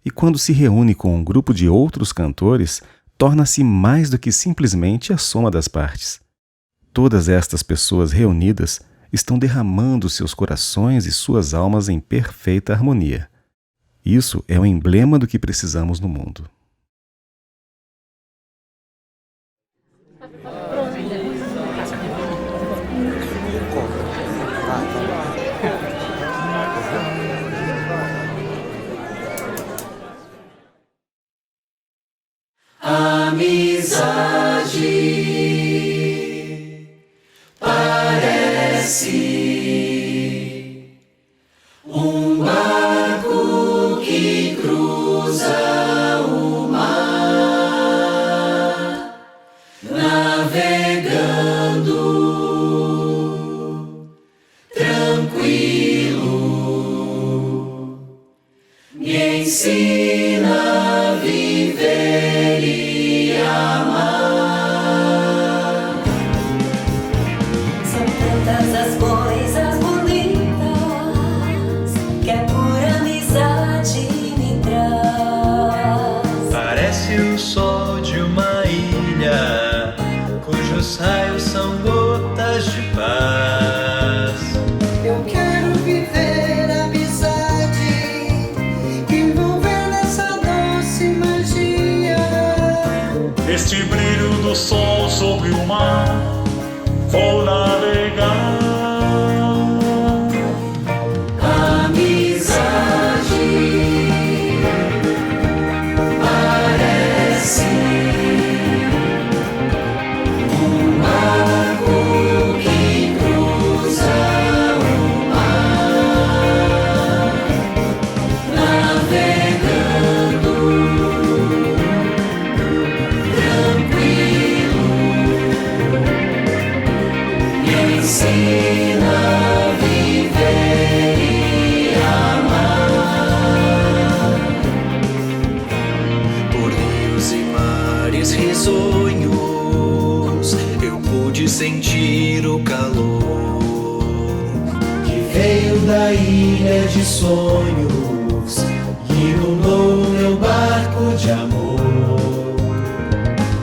E quando se reúne com um grupo de outros cantores, torna-se mais do que simplesmente a soma das partes. Todas estas pessoas reunidas estão derramando seus corações e suas almas em perfeita harmonia. Isso é o emblema do que precisamos no mundo. Amizade parece um barco que cruza o mar, navegando tranquilo, me ensina a viver e amar. São tantas as coisas bonitas que a pura amizade me traz. Parece o sol de uma ilha, cujos raios são gotas de paz. Eu quero viver a amizade, envolvendo essa doce magia. Este brilho do sol sobre o mar, vou navegar. Amizade parece um barco que cruza o mar, navegando tranquilo, me ensina a viver e amar. Por rios e mares risonhos, eu pude sentir o calor Que veio da ilha de sonhos e inundou meu barco de amor.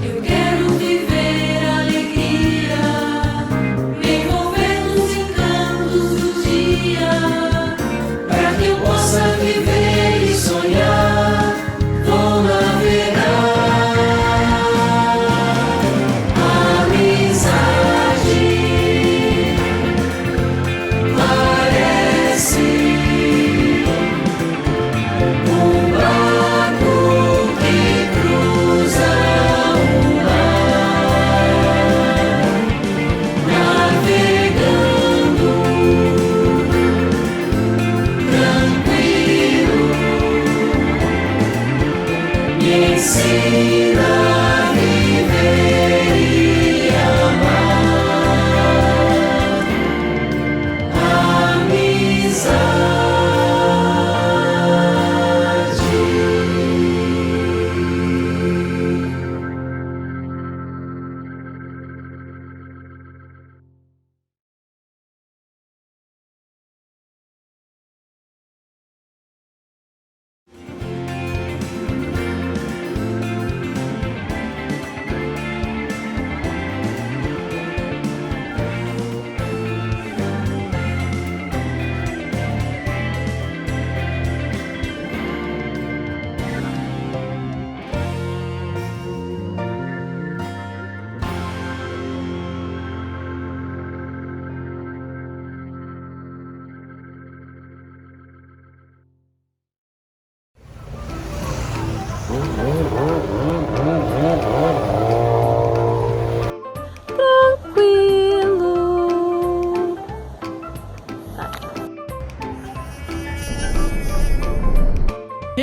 Eu quero viver a alegria, me envolver nos encantos do dia, para que eu possa viver e sonhar. Vou navegar. Amizade parece um barco que cruza o mar, navegando tranquilo, me ensina a viver e amar. Amizade.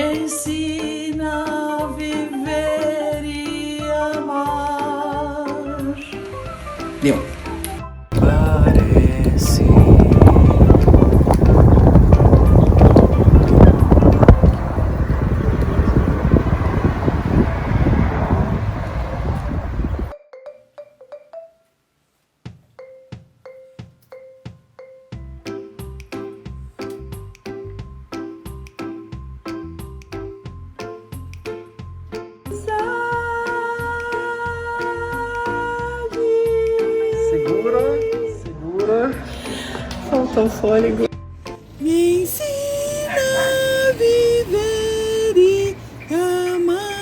me ensina a viver e amar. Leon. Parece Segura. Faltou fôlego. Me ensina a viver e amar.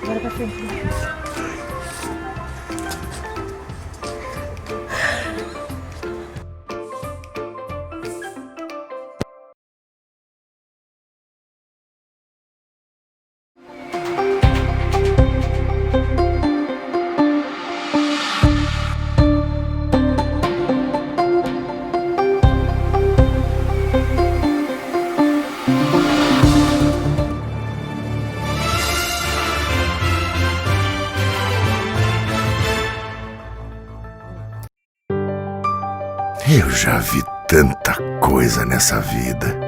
Agora pra frente. Eu já vi tanta coisa nessa vida.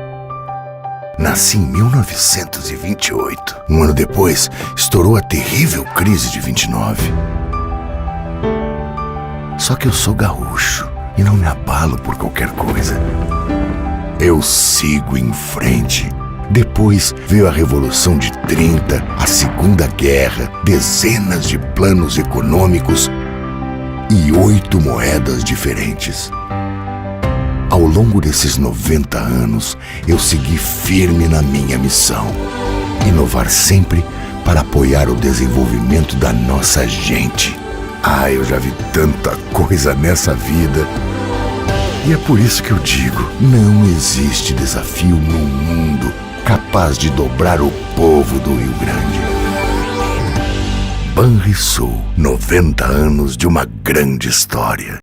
Nasci em 1928. Um ano depois, estourou a terrível crise de 29. Só que eu sou gaúcho e não me abalo por qualquer coisa. Eu sigo em frente. Depois veio a Revolução de 30, a Segunda Guerra, dezenas de planos econômicos e 8 moedas diferentes. Ao longo desses 90 anos, eu segui firme na minha missão. Inovar sempre para apoiar o desenvolvimento da nossa gente. Eu já vi tanta coisa nessa vida. E é por isso que eu digo, não existe desafio no mundo capaz de dobrar o povo do Rio Grande. Banrisul, 90 anos de uma grande história.